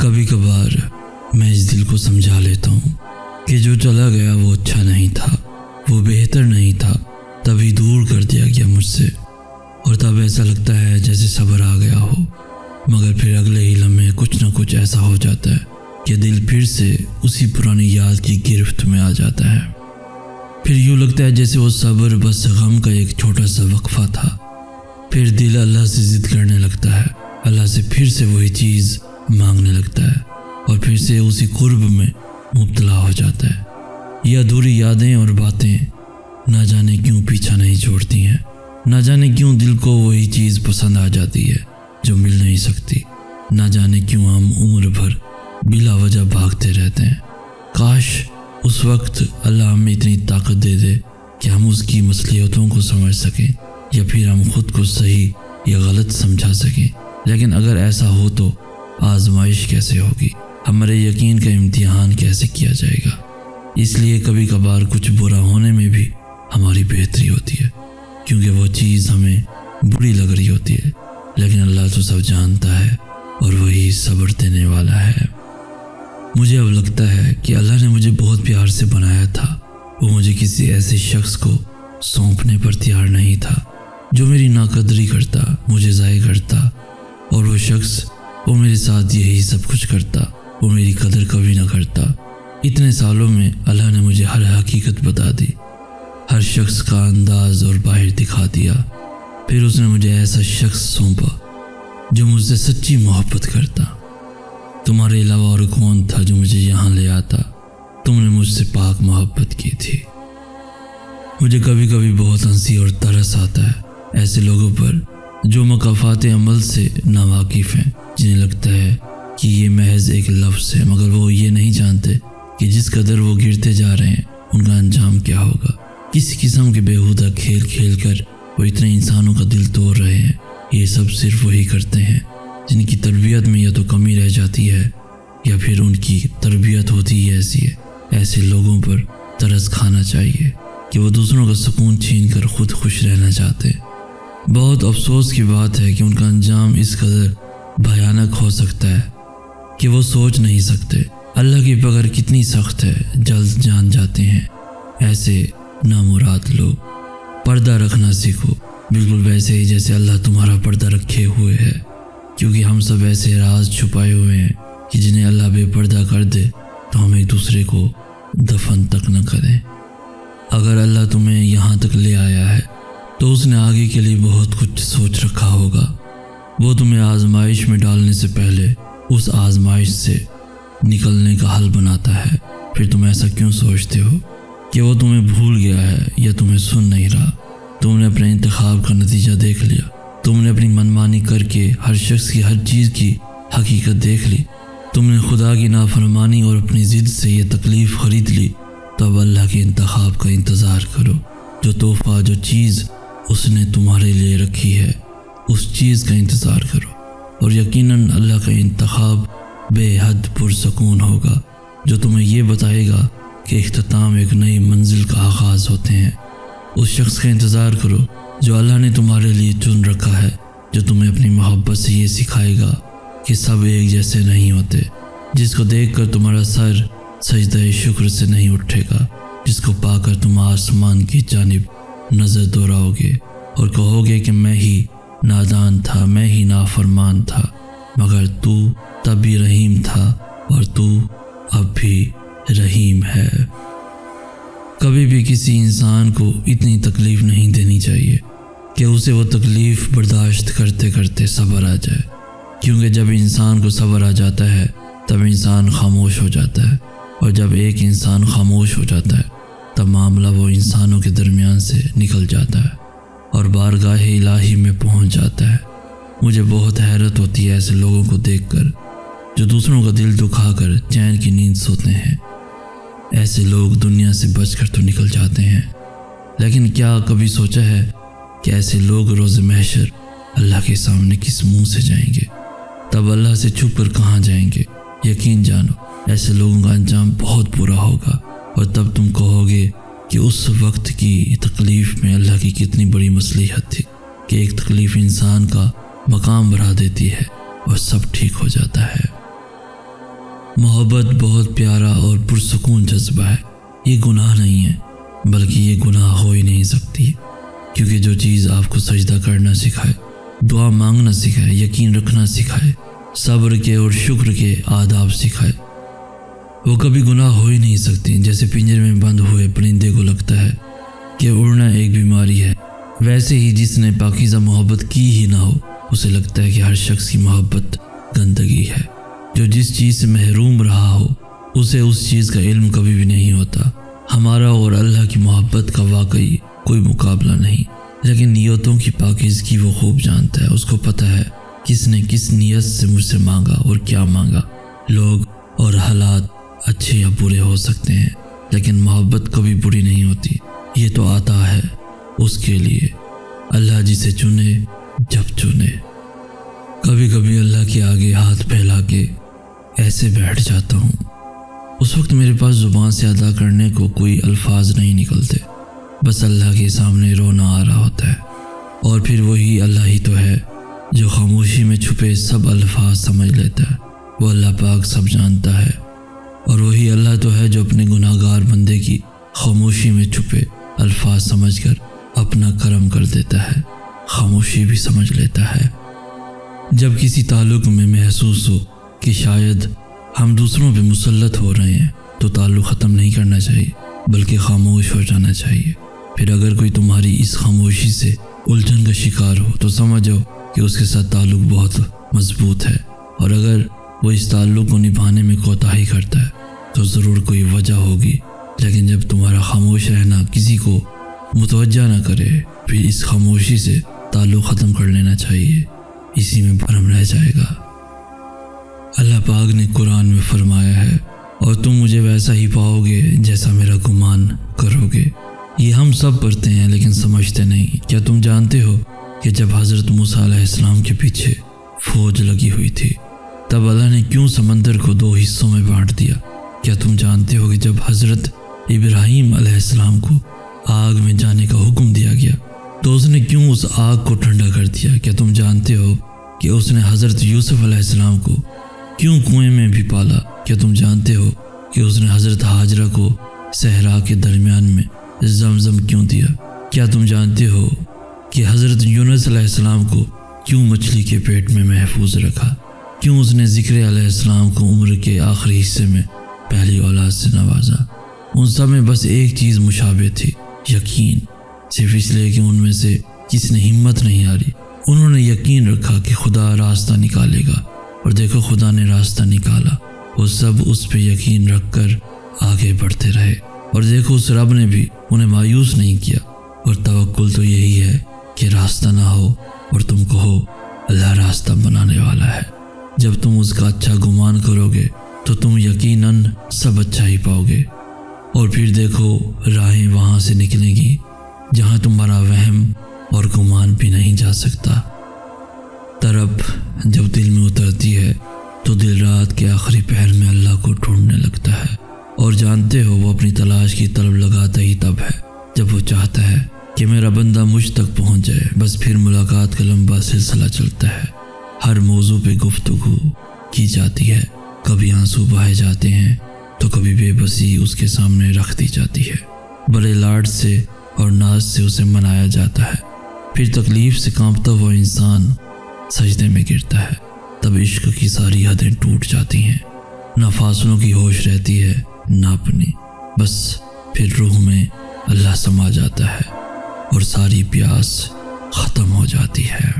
کبھی کبھار میں اس دل کو سمجھا لیتا ہوں کہ جو چلا گیا وہ اچھا نہیں تھا، وہ بہتر نہیں تھا، تبھی دور کر دیا گیا مجھ سے، اور تب ایسا لگتا ہے جیسے صبر آ گیا ہو، مگر پھر اگلے ہی لمحے کچھ نہ کچھ ایسا ہو جاتا ہے کہ دل پھر سے اسی پرانی یاد کی گرفت میں آ جاتا ہے۔ پھر یوں لگتا ہے جیسے وہ صبر بس غم کا ایک چھوٹا سا وقفہ تھا۔ پھر دل اللہ سے ضد کرنے لگتا ہے، اللہ سے پھر سے وہی چیز مانگنے لگتا ہے، اور پھر سے اسی قرب میں مبتلا ہو جاتا ہے۔ یہ ادھوری یادیں اور باتیں نہ جانے کیوں پیچھا نہیں چھوڑتی ہیں، نہ جانے کیوں دل کو وہی چیز پسند آ جاتی ہے جو مل نہیں سکتی، نہ جانے کیوں ہم عمر بھر بلا وجہ بھاگتے رہتے ہیں۔ کاش اس وقت اللہ ہمیں اتنی طاقت دے دے کہ ہم اس کی مصلحتوں کو سمجھ سکیں، یا پھر ہم خود کو صحیح یا غلط سمجھا سکیں۔ لیکن اگر ایسا ہو تو آزمائش کیسے ہوگی، ہمارے یقین کا امتحان کیسے کیا جائے گا؟ اس لیے کبھی کبھار کچھ برا ہونے میں بھی ہماری بہتری ہوتی ہے، کیونکہ وہ چیز ہمیں بری لگ رہی ہوتی ہے، لیکن اللہ تو سب جانتا ہے اور وہی صبر دینے والا ہے۔ مجھے اب لگتا ہے کہ اللہ نے مجھے بہت پیار سے بنایا تھا، وہ مجھے کسی ایسے شخص کو سونپنے پر تیار نہیں تھا جو میری ناقدری کرتا، مجھے ضائع کرتا، اور وہ شخص وہ میرے ساتھ یہی سب کچھ کرتا، وہ میری قدر کبھی نہ کرتا۔ اتنے سالوں میں اللہ نے مجھے ہر حقیقت بتا دی، ہر شخص کا انداز اور باہر دکھا دیا، پھر اس نے مجھے ایسا شخص سونپا جو مجھ سے سچی محبت کرتا۔ تمہارے علاوہ اور کون تھا جو مجھے یہاں لے آتا؟ تم نے مجھ سے پاک محبت کی تھی۔ مجھے کبھی کبھی بہت ہنسی اور ترس آتا ہے ایسے لوگوں پر جو مقافات عمل سے ناواقف ہیں، جنہیں لگتا ہے کہ یہ محض ایک لفظ ہے، مگر وہ یہ نہیں جانتے کہ جس قدر وہ گرتے جا رہے ہیں ان کا انجام کیا ہوگا۔ کس قسم کے بیہودہ کھیل کھیل کر وہ اتنے انسانوں کا دل توڑ رہے ہیں۔ یہ سب صرف وہی کرتے ہیں جن کی تربیت میں یا تو کمی رہ جاتی ہے یا پھر ان کی تربیت ہوتی ہی ایسی ہے۔ ایسے لوگوں پر ترس کھانا چاہیے کہ وہ دوسروں کا سکون چھین کر خود خوش رہنا چاہتے ہیں۔ بہت افسوس کی بات ہے کہ ان کا انجام اس قدر بھیانک ہو سکتا ہے کہ وہ سوچ نہیں سکتے۔ اللہ کی پکڑ کتنی سخت ہے، جلد جان جاتے ہیں ایسے نامراد لوگ۔ پردہ رکھنا سیکھو، بالکل ویسے ہی جیسے اللہ تمہارا پردہ رکھے ہوئے ہے، کیونکہ ہم سب ایسے راز چھپائے ہوئے ہیں کہ جنہیں اللہ بے پردہ کر دے تو ہم ایک دوسرے کو دفن تک نہ کریں۔ اگر اللہ تمہیں یہاں تک لے آیا ہے تو اس نے آگے کے لیے بہت کچھ سوچ رکھا ہوگا۔ وہ تمہیں آزمائش میں ڈالنے سے پہلے اس آزمائش سے نکلنے کا حل بناتا ہے۔ پھر تم ایسا کیوں سوچتے ہو کہ وہ تمہیں بھول گیا ہے یا تمہیں سن نہیں رہا؟ تم نے اپنے انتخاب کا نتیجہ دیکھ لیا، تم نے اپنی منمانی کر کے ہر شخص کی ہر چیز کی حقیقت دیکھ لی، تم نے خدا کی نافرمانی اور اپنی ضد سے یہ تکلیف خرید لی۔ تو اب اللہ کے انتخاب کا انتظار کرو، جو تحفہ، جو چیز اس نے تمہارے لیے رکھی ہے، اس چیز کا انتظار کرو، اور یقیناً اللہ کا انتخاب بے حد پرسکون ہوگا، جو تمہیں یہ بتائے گا کہ اختتام ایک نئی منزل کا آغاز ہوتے ہیں۔ اس شخص کا انتظار کرو جو اللہ نے تمہارے لیے چن رکھا ہے، جو تمہیں اپنی محبت سے یہ سکھائے گا کہ سب ایک جیسے نہیں ہوتے، جس کو دیکھ کر تمہارا سر سجدہ شکر سے نہیں اٹھے گا، جس کو پا کر تم آسمان کی جانب نظر دوڑاؤ گے اور کہو گے کہ میں ہی نادان تھا، میں ہی نافرمان تھا، مگر تو تب بھی رحیم تھا اور تو اب بھی رحیم ہے۔ کبھی بھی کسی انسان کو اتنی تکلیف نہیں دینی چاہیے کہ اسے وہ تکلیف برداشت کرتے کرتے صبر آ جائے، کیونکہ جب انسان کو صبر آ جاتا ہے تب انسان خاموش ہو جاتا ہے، اور جب ایک انسان خاموش ہو جاتا ہے تب معاملہ وہ انسانوں کے درمیان سے نکل جاتا ہے اور بارگاہ الہی میں پہنچ جاتا ہے۔ مجھے بہت حیرت ہوتی ہے ایسے لوگوں کو دیکھ کر جو دوسروں کا دل دکھا کر چین کی نیند سوتے ہیں۔ ایسے لوگ دنیا سے بچ کر تو نکل جاتے ہیں، لیکن کیا کبھی سوچا ہے کہ ایسے لوگ روز محشر اللہ کے سامنے کس منہ سے جائیں گے؟ تب اللہ سے چھپ کر کہاں جائیں گے؟ یقین جانو ایسے لوگوں کا انجام بہت برا ہوگا، اور تب تم کہو گے کہ اس وقت کی تکلیف میں اللہ کی کتنی بڑی مصلحت تھی کہ ایک تکلیف انسان کا مقام بڑھا دیتی ہے اور سب ٹھیک ہو جاتا ہے۔ محبت بہت پیارا اور پرسکون جذبہ ہے. یہ گناہ نہیں ہے، بلکہ یہ گناہ ہو ہی نہیں سکتی، کیونکہ جو چیز آپ کو سجدہ کرنا سکھائے، دعا مانگنا سکھائے، یقین رکھنا سکھائے، صبر کے اور شکر کے آداب سکھائے، وہ کبھی گناہ ہو ہی نہیں سکتی. جیسے پنجرے میں بند ہوئے پرندے کو لگتا ہے کہ اڑنا ایک بیماری ہے، ویسے ہی جس نے پاکیزہ محبت کی ہی نہ ہو اسے لگتا ہے کہ ہر شخص کی محبت گندگی ہے. جو جس چیز سے محروم رہا ہو اسے اس چیز کا علم کبھی بھی نہیں ہوتا. ہمارا اور اللہ کی محبت کا واقعی کوئی مقابلہ نہیں، لیکن نیتوں کی پاکیزگی وہ خوب جانتا ہے. اس کو پتہ ہے کس نے کس نیت سے مجھ سے مانگا اور کیا مانگا. لوگ اور حالات اچھے یا برے ہو سکتے ہیں، لیکن محبت کبھی بری نہیں ہوتی. یہ تو عطا ہے اس کے لیے، اللہ جسے چنے جب چنے. کبھی کبھی اللہ کے آگے ہاتھ پھیلا کے ایسے بیٹھ جاتا ہوں. اس وقت میرے پاس زبان سے ادا کرنے کو کوئی الفاظ نہیں نکلتے، بس اللہ کے سامنے رونا آ رہا ہوتا ہے. اور پھر وہی اللہ ہی تو ہے جو خاموشی میں چھپے سب الفاظ سمجھ لیتا ہے. وہ اللہ پاک سب جانتا ہے. اور وہی اللہ تو ہے جو اپنے گناہ گار بندے کی خاموشی میں چھپے الفاظ سمجھ کر اپنا کرم کر دیتا ہے، خاموشی بھی سمجھ لیتا ہے. جب کسی تعلق میں محسوس ہو کہ شاید ہم دوسروں پہ مسلط ہو رہے ہیں تو تعلق ختم نہیں کرنا چاہیے، بلکہ خاموش ہو جانا چاہیے. پھر اگر کوئی تمہاری اس خاموشی سے الجھن کا شکار ہو تو سمجھو کہ اس کے ساتھ تعلق بہت مضبوط ہے، اور اگر وہ اس تعلق کو نبھانے میں کوتاہی کرتا ہے تو ضرور کوئی وجہ ہوگی. لیکن جب تمہارا خاموش رہنا کسی کو متوجہ نہ کرے، پھر اس خاموشی سے تعلق ختم کر لینا چاہیے، اسی میں بھرم رہ جائے گا. اللہ پاک نے قرآن میں فرمایا ہے، اور تم مجھے ویسا ہی پاؤ گے جیسا میرا گمان کرو گے. یہ ہم سب پڑھتے ہیں لیکن سمجھتے نہیں. کیا تم جانتے ہو کہ جب حضرت موسیٰ علیہ السلام کے پیچھے فوج لگی ہوئی تھی تب اللہ نے کیوں سمندر کو 2 حصوں میں بانٹ دیا؟ کیا تم جانتے ہو کہ جب حضرت ابراہیم علیہ السلام کو آگ میں جانے کا حکم دیا گیا تو اس نے کیوں اس آگ کو ٹھنڈا کر دیا؟ کیا تم جانتے ہو کہ اس نے حضرت یوسف علیہ السلام کو کیوں کنویں میں بھی پالا؟ کیا تم جانتے ہو کہ اس نے حضرت ہاجرہ کو صحرا کے درمیان میں زمزم کیوں دیا؟ کیا تم جانتے ہو کہ حضرت یونس علیہ السلام کو کیوں مچھلی کے پیٹ میں محفوظ رکھا؟ کیوں اس نے ذکر علیہ السلام کو عمر کے آخری حصے میں پہلی اولاد سے نوازا؟ ان سب میں بس ایک چیز مشابہ تھی، یقین. صرف اس لیے کہ ان میں سے کس نے ہمت نہیں ہاری، انہوں نے یقین رکھا کہ خدا راستہ نکالے گا، اور دیکھو خدا نے راستہ نکالا. وہ سب اس پہ یقین رکھ کر آگے بڑھتے رہے، اور دیکھو اس رب نے بھی انہیں مایوس نہیں کیا. اور توکل تو یہی ہے کہ راستہ نہ ہو اور تم کہو اللہ راستہ بنانے والا ہے. جب تم اس کا اچھا گمان کرو گے تو تم یقیناً سب اچھا ہی پاؤ گے. اور پھر دیکھو راہیں وہاں سے نکلیں گی جہاں تمہارا وہم اور گمان بھی نہیں جا سکتا. طرب جب دل میں اترتی ہے تو دل رات کے آخری پہر میں اللہ کو ڈھونڈنے لگتا ہے، اور جانتے ہو وہ اپنی تلاش کی طلب لگاتا ہی تب ہے جب وہ چاہتا ہے کہ میرا بندہ مجھ تک پہنچ جائے. بس پھر ملاقات کا لمبا سلسلہ چلتا ہے، ہر موضوع پہ گفتگو کی جاتی ہے، کبھی آنسو بہائے جاتے ہیں تو کبھی بے بسی اس کے سامنے رکھ دی جاتی ہے، بڑے لاڈ سے اور ناز سے اسے منایا جاتا ہے. پھر تکلیف سے کانپتا ہوا انسان سجدے میں گرتا ہے، تب عشق کی ساری حدیں ٹوٹ جاتی ہیں، نہ فاصلوں کی ہوش رہتی ہے نہ اپنی. بس پھر روح میں اللہ سما جاتا ہے اور ساری پیاس ختم ہو جاتی ہے.